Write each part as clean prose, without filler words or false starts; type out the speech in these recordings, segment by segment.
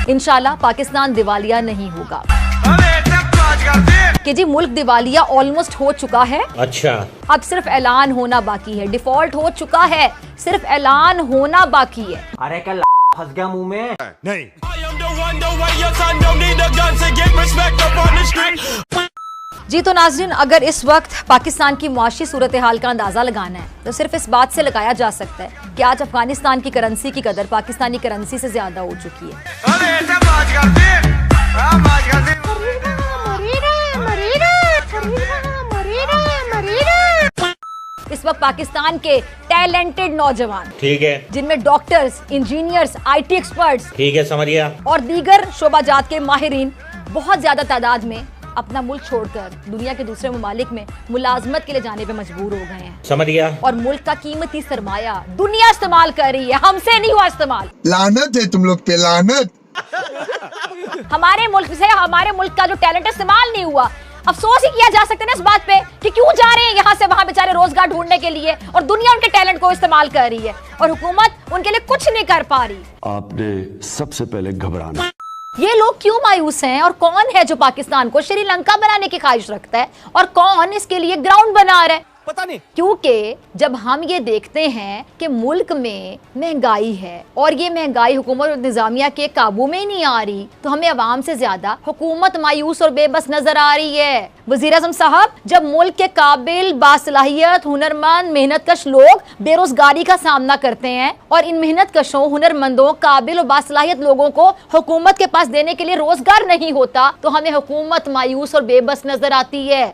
इंशाल्लाह पाकिस्तान दिवालिया नहीं होगा। कि जी मुल्क दिवालिया ऑलमोस्ट हो चुका है। अच्छा, अब सिर्फ ऐलान होना बाकी है। डिफॉल्ट हो चुका है, सिर्फ ऐलान होना बाकी है। अरे कल फंस गया मुंह में। नहीं। जी तो नाज़रीन, अगर इस वक्त पाकिस्तान की मुआशी सूरत हाल का अंदाजा लगाना है तो सिर्फ इस बात से लगाया जा सकता है कि आज अफगानिस्तान की करेंसी की कदर पाकिस्तानी करेंसी से ज्यादा हो चुकी है। इस वक्त पाकिस्तान के टैलेंटेड नौजवान, ठीक है, जिनमें डॉक्टर्स, इंजीनियर्स, IT एक्सपर्ट्स, ठीक है, समझ गया, और दीगर शोबाजात के माहिरीन बहुत ज्यादा तादाद में अपना मुल्क छोड़कर दुनिया के दूसरे ममालिक में मुलाजमत के लिए जाने पे मजबूर हो गए हैं। समझ गया। और मुल्क का कीमती सरमाया दुनिया इस्तेमाल कर रही है, हमसे नहीं हुआ इस्तेमाल। लानत है तुम लोग पे, लानत। हमारे मुल्क से हमारे मुल्क का जो टैलेंट इस्तेमाल नहीं हुआ। अफसोस ही किया जा सकता है ना इस बात पे कि क्यों जा रहे हैं यहाँ से वहाँ बेचारे रोजगार ढूंढने के लिए, और दुनिया उनके टैलेंट को इस्तेमाल कर रही है और हुकूमत उनके लिए कुछ नहीं कर पा रही। आपने सबसे पहले घबराना। ये लोग क्यों मायूस हैं, और कौन है जो पाकिस्तान को श्रीलंका बनाने की ख्वाहिश रखता है, और कौन इसके लिए ग्राउंड बना रहा है, पता नहीं। क्योंकि जब हम ये देखते हैं कि मुल्क में महंगाई है और ये महंगाई हुकूमत और इंतजामिया के काबू में ही नहीं आ रही, तो हमें अवाम से ज्यादा हुकूमत मायूस और बेबस नजर आ रही है। वज़ीर आज़म साहब, जब मुल्क के काबिल, बासलाहियत, हुनरमंद, मेहनतकश लोग बेरोजगारी का सामना करते हैं और इन मेहनतकशों, हुनरमंदों, काबिल और बासलाहियत लोगों को हुकूमत के पास देने के लिए रोजगार नहीं होता, तो हमें हुकूमत मायूस और बेबस नजर आती है।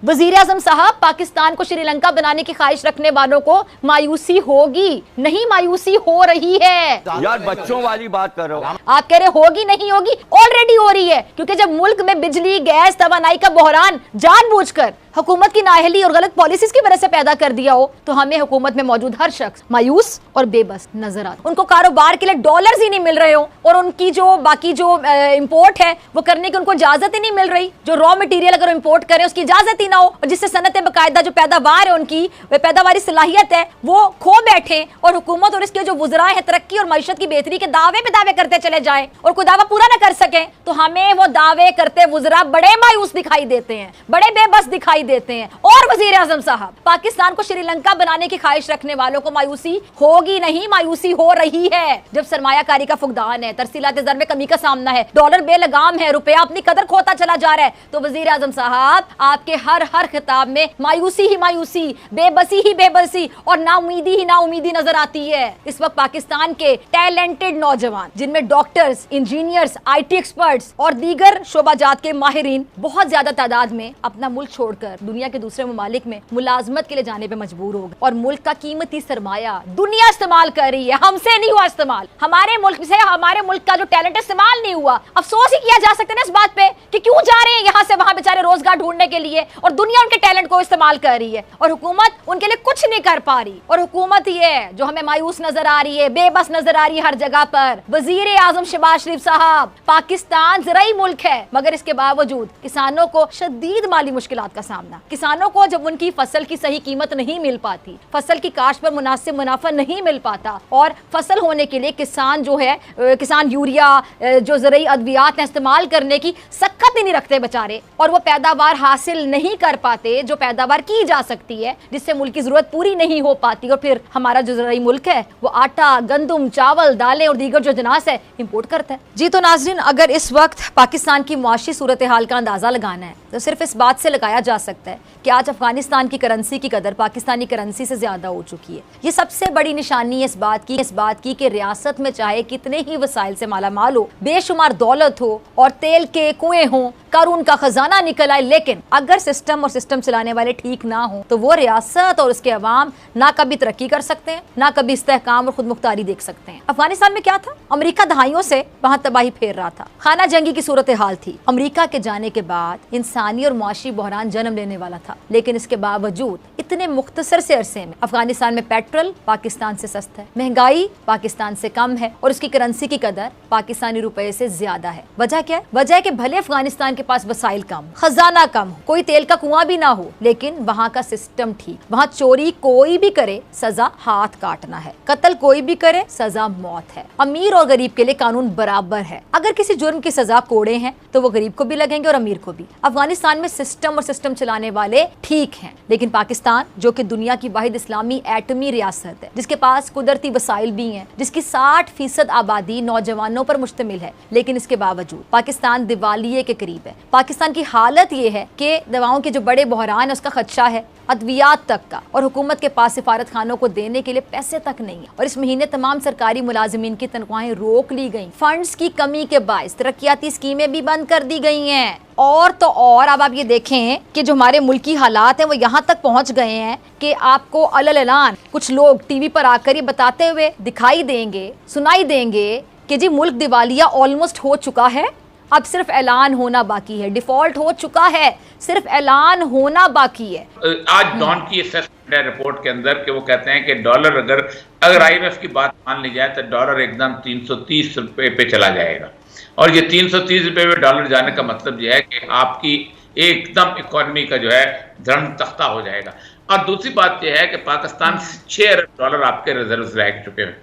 वज़ीर आज़म साहब, पाकिस्तान को श्रीलंका बनाने की ख्वाहिश रखने वालों को मायूसी होगी, नहीं मायूसी हो रही है। यार बच्चों वाली बात कर रहा हूँ। आप कह रहे होगी नहीं होगी, ऑलरेडी हो रही है। क्योंकि जब मुल्क में बिजली, गैस, तवानाई का बहरान जानबूझकर हुकूमत की नाअहली और गलत पॉलिसीज की वजह से पैदा कर दिया हो, तो हमें हुकूमत में मौजूद हर शख्स मायूस और बेबस नजर आता। उनको कारोबार के लिए डॉलर्स ही नहीं मिल रहे हो, और उनकी जो बाकी जो इंपोर्ट है वो करने की उनको इजाजत ही नहीं मिल रही। जो रॉ मटेरियल अगर इंपोर्ट करें उसकी इजाजत ही ना हो, और जिससे सनत बाकायदा जो पैदावार है, उनकी पैदावारी सलाहियत है, वो खो बैठे, और हुकूमत और इसके जो वुज़रा है तरक्की और मईशत की बेहतरी के दावे पे दावे करते चले जाए और कोई दावा पूरा ना कर सके, तो हमें वो दावे करते वुज़रा बड़े मायूस दिखाई देते हैं, बड़े बेबस दिखाई देते हैं। और वज़ीर आज़म साहब, पाकिस्तान को श्रीलंका बनाने की ख्वाहिश रखने वालों को मायूसी होगी नहीं, मायूसी हो रही है। जब सरमायाकारी का फुकदान है, तरसीलात ज़र में कमी का सामना है, डॉलर बेलगाम है, रुपया अपनी कदर खोता चला जा रहा है, तो वज़ीर आज़म साहब, आपके हर खिताब में मायूसी ही मायूसी, बेबसी ही बेबसी और नाउमीदी ही नाउमीदी नजर आती है। इस वक्त पाकिस्तान के टैलेंटेड नौजवान, जिनमें डॉक्टर्स, इंजीनियर्स, IT एक्सपर्ट्स और दीगर शोबाजात के माहिरीन बहुत ज्यादा तादाद में अपना मुल्क छोड़कर दुनिया के दूसरे ममालिक में मुलाजमत के लिए जाने पे मजबूर हो गए, और मुल्क का कीमती सरमाया दुनिया इस्तेमाल कर रही है, हमसे नहीं हुआ इस्तेमाल। हमारे मुल्क से हमारे मुल्क का जो टैलेंट इस्तेमाल नहीं हुआ। अफसोस ही किया जा सकता है ना इस बात पे कि क्यों जा रहे हैं यहाँ से वहाँ बेचारे रोजगार ढूंढने के लिए, और दुनिया उनके टैलेंट को इस्तेमाल कर रही है, और हुकूमत उनके लिए कुछ नहीं कर पा रही। और हुकूमत ही है जो हमें मायूस नजर आ रही है, बेबस नजर आ रही है हर जगह पर। वज़ीर आज़म शहबाज शरीफ साहब, पाकिस्तान ज़राई मुल्क है, मगर इसके बावजूद किसानों को शदीद माली मुश्किलात का सामना। किसानों को जब उनकी फसल की सही कीमत नहीं मिल पाती, फसल की काश्त पर मुनासिब मुनाफा नहीं मिल पाता, और फसल होने के लिए किसान जो है, किसान यूरिया, जो ज़राई अद्वियात इस्तेमाल करने की सख्त ही नहीं रखते बेचारे, और वो पैदावार हासिल नहीं कर पाते जो पैदावार की जा सकती है, जिससे मुल्क की जरूरत पूरी नहीं हो पाती, और फिर हमारा जो ज़राई मुल्क है वो आटा, गंदुम, चावल, दालें और दीगर जो जनास है इंपोर्ट करता है। जी तो नाज़रीन, अगर इस वक्त पाकिस्तान की मुआशी सूरत हाल का अंदाजा लगाना है तो सिर्फ इस बात से लगाया जा सकता है कि आज अफगानिस्तान की करेंसी की कदर पाकिस्तानी करेंसी से ज्यादा हो चुकी है। ये सबसे बड़ी निशानी है इस बात की कि रियासत में चाहे कितने ही वसाइल से माला माल हो, बेशुमार दौलत हो और तेल के कुएं हो, कारून का खजाना निकल आए, लेकिन अगर सिस्टम और सिस्टम चलाने वाले ठीक ना हो तो वो रियासत और उसके अवाम ना कभी तरक्की कर सकते हैं, ना कभी इस्तेहकाम और खुद मुख्तारी देख सकते हैं। अफगानिस्तान में क्या था? अमेरिका दहाइयों से वहां तबाही फेर रहा था, खाना जंगी की सूरत हाल थी। अमेरिका के जाने के बाद इंसानी और मुआशी बहरान जन्म लेने वाला था, लेकिन इसके बावजूद इतने मुख्तसर से अरसे में अफगानिस्तान में पेट्रोल पाकिस्तान से सस्ता है, महंगाई पाकिस्तान से कम है, और उसकी करेंसी की कदर पाकिस्तानी रुपए से ज्यादा है। वजह क्या है? वजह है कि भले अफगानिस्तान के पास वसाइल कम, खजाना कम, कोई तेल का कुआं भी ना हो, लेकिन वहाँ का सिस्टम ठीक। वहाँ चोरी कोई भी करे सजा हाथ काटना है, कत्ल कोई भी करे सजा मौत है। अमीर और गरीब के लिए कानून बराबर है। अगर किसी जुर्म की सजा कोड़े हैं तो वो गरीब को भी लगेंगे और अमीर को भी। अफगानिस्तान में सिस्टम और सिस्टम चलाने वाले ठीक हैं, लेकिन पाकिस्तान जो कि दुनिया की वाहिद इस्लामी एटमी रियासत है, जिसके पास कुदरती वसाइल भी हैं, जिसकी 60% आबादी नौजवानों पर मुश्तमिल है, लेकिन इसके बावजूद पाकिस्तान दिवालिये के करीब है। पाकिस्तान की हालत ये है कि दवाओं के जो बड़े बहरान है उसका खदशा है, अद्वियात तक का, और हुकूमत के पास सिफारत खानों को देने के लिए पैसे तक नहीं है। और इस महीने तमाम सरकारी मुलाजिमीन की तनख्वाहें रोक ली गई। फंड्स की कमी के बायस तरक्याती स्कीमें भी बंद कर दी गई हैं। और तो और अब आप ये देखें कि जो हमारे मुल्की हालात हैं वो यहाँ तक पहुँच गए हैं कि आपको अलल ऐलान कुछ लोग टीवी पर आकर ये बताते हुए दिखाई देंगे, सुनाई देंगे कि जी मुल्क दिवालिया ऑलमोस्ट हो चुका है, अब सिर्फ ऐलान होना बाकी है। डिफॉल्ट हो चुका है, सिर्फ ऐलान होना बाकी है। आज डॉन की असेसमेंट है रिपोर्ट के अंदर कि वो कहते हैं कि डॉलर अगर IMF की बात मान ली जाए तो डॉलर एकदम 330 रुपए पे चला जाएगा। और ये 330 रुपए पे डॉलर जाने का मतलब यह है कि आपकी एकदम इकोनॉमी का जो है धर्म तख्ता हो जाएगा। और दूसरी बात यह है कि पाकिस्तान 6 अरब डॉलर आपके रिजर्व रह चुके हैं।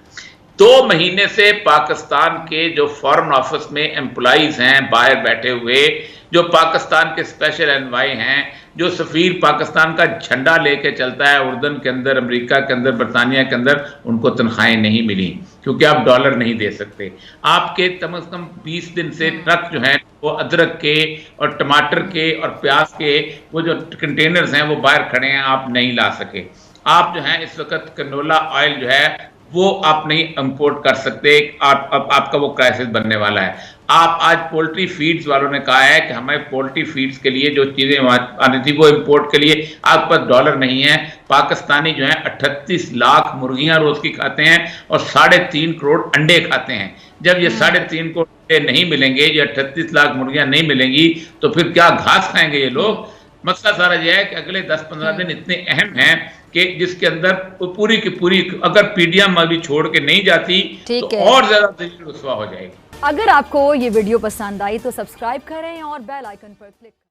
2 महीने से पाकिस्तान के जो फॉरेन ऑफिस में एम्प्लॉइज हैं बाहर बैठे हुए, जो पाकिस्तान के स्पेशल एनवाई हैं, जो सफीर पाकिस्तान का झंडा लेके चलता है उर्दन के अंदर, अमेरिका के अंदर, बरतानिया के अंदर, उनको तनख्वाहें नहीं मिली क्योंकि आप डॉलर नहीं दे सकते। आपके कम से कम 20 दिन से ट्रक जो हैं वो अदरक के और टमाटर के और प्याज के वो जो कंटेनर्स हैं वो बाहर खड़े हैं, आप नहीं ला सके। आप जो है इस वक्त कनोला ऑयल जो है वो आप नहीं इंपोर्ट कर सकते। आपका वो क्राइसिस बनने वाला है। आप आज पोल्ट्री फीड्स वालों ने कहा है कि हमें पोल्ट्री फीड्स के लिए जो चीजें आनी थी वो इंपोर्ट के लिए आपके पास डॉलर नहीं है। पाकिस्तानी जो है 38 लाख मुर्गियां रोज की खाते हैं और 3.5 करोड़ अंडे खाते हैं। जब ये 3.5 करोड़ अंडे नहीं मिलेंगे, ये 38 लाख मुर्गियां नहीं मिलेंगी, तो फिर क्या घास खाएंगे ये लोग? मसला सारा यह है कि अगले 10-15 दिन इतने अहम हैं कि जिसके अंदर पूरी की पूरी अगर PDM अभी छोड़ के नहीं जाती तो और ज्यादा दिल रुस्वा हो जाएगी। अगर आपको ये वीडियो पसंद आई तो सब्सक्राइब करें और बेल आइकन पर क्लिक